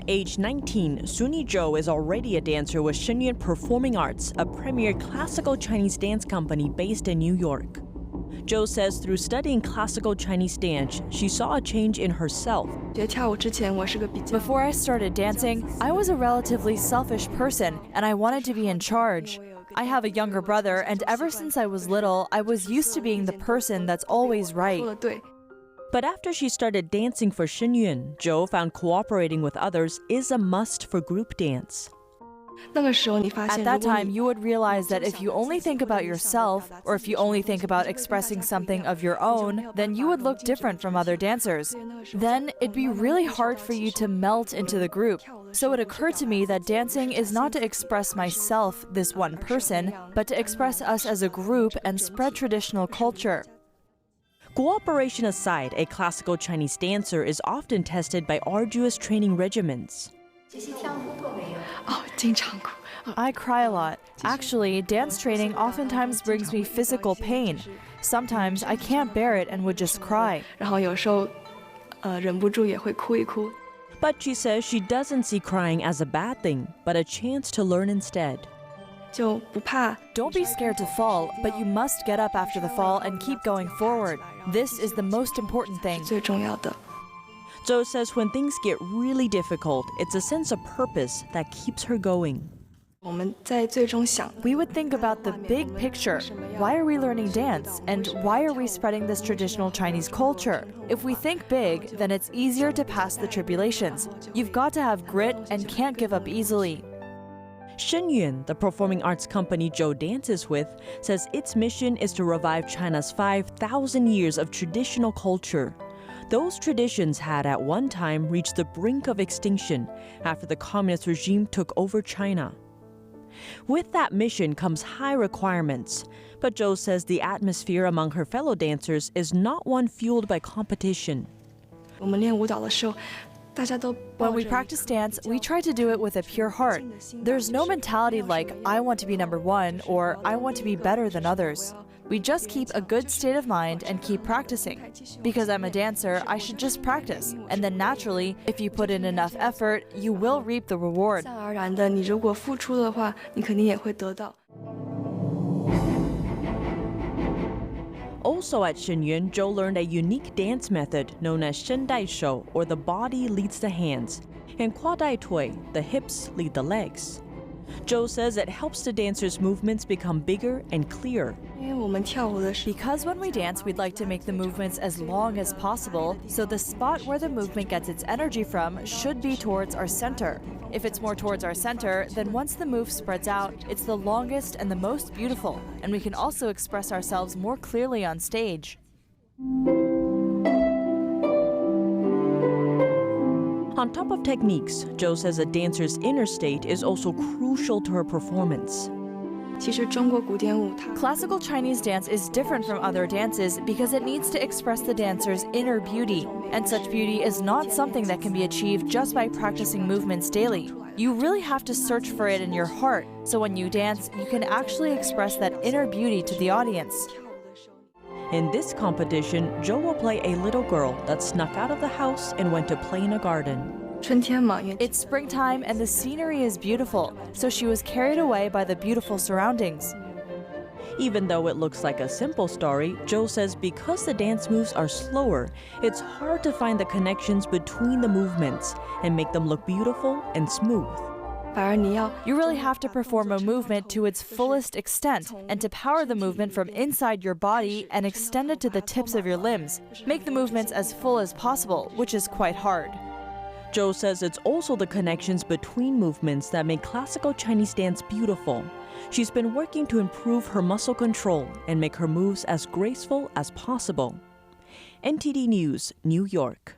At age 19, Sunni Zhou is already a dancer with Shen Yun Performing Arts, a premier classical Chinese dance company based in New York. Zhou says through studying classical Chinese dance, she saw a change in herself. Before I started dancing, I was a relatively selfish person, and I wanted to be in charge. I have a younger brother, and ever since I was little, I was used to being the person that's always right. But after she started dancing for Shen Yun, Zhou found cooperating with others is a must for group dance. At that time, you would realize that if you only think about yourself, or if you only think about expressing something of your own, then you would look different from other dancers. Then it'd be really hard for you to melt into the group. So it occurred to me that dancing is not to express myself, this one person, but to express us as a group and spread traditional culture. Cooperation aside, a classical Chinese dancer is often tested by arduous training regimens. I cry a lot. Actually, dance training oftentimes brings me physical pain. Sometimes I can't bear it and would just cry. But she says she doesn't see crying as a bad thing, but a chance to learn instead. Don't be scared to fall, but you must get up after the fall and keep going forward. This is the most important thing. Zhou says when things get really difficult, it's a sense of purpose that keeps her going. We would think about the big picture. Why are we learning dance? And why are we spreading this traditional Chinese culture? If we think big, then it's easier to pass the tribulations. You've got to have grit and can't give up easily. Shen Yun, the performing arts company Zhou dances with, says its mission is to revive China's 5,000 years of traditional culture. Those traditions had at one time reached the brink of extinction after the communist regime took over China. With that mission comes high requirements, but Zhou says the atmosphere among her fellow dancers is not one fueled by competition. When we practice dance, we try to do it with a pure heart. There's no mentality like, I want to be number one or I want to be better than others. We just keep a good state of mind and keep practicing. Because I'm a dancer, I should just practice. And then naturally, if you put in enough effort, you will reap the reward. Also at Shen Yun, Zhou learned a unique dance method known as Shen Shou, or the body leads the hands, and Kwa Dai Tui, the hips lead the legs. Zhou says it helps the dancers' movements become bigger and clearer. Because when we dance, we'd like to make the movements as long as possible, so the spot where the movement gets its energy from should be towards our center. If it's more towards our center, then once the move spreads out, it's the longest and the most beautiful, and we can also express ourselves more clearly on stage. On top of techniques, Zhou says a dancer's inner state is also crucial to her performance. Classical Chinese dance is different from other dances because it needs to express the dancer's inner beauty, and such beauty is not something that can be achieved just by practicing movements daily. You really have to search for it in your heart, so when you dance, you can actually express that inner beauty to the audience. In this competition, Zhou will play a little girl that snuck out of the house and went to play in a garden. It's springtime and the scenery is beautiful, so she was carried away by the beautiful surroundings. Even though it looks like a simple story, Zhou says because the dance moves are slower, it's hard to find the connections between the movements and make them look beautiful and smooth. You really have to perform a movement to its fullest extent and to power the movement from inside your body and extend it to the tips of your limbs. Make the movements as full as possible, which is quite hard. Zhou says it's also the connections between movements that make classical Chinese dance beautiful. She's been working to improve her muscle control and make her moves as graceful as possible. NTD News, New York.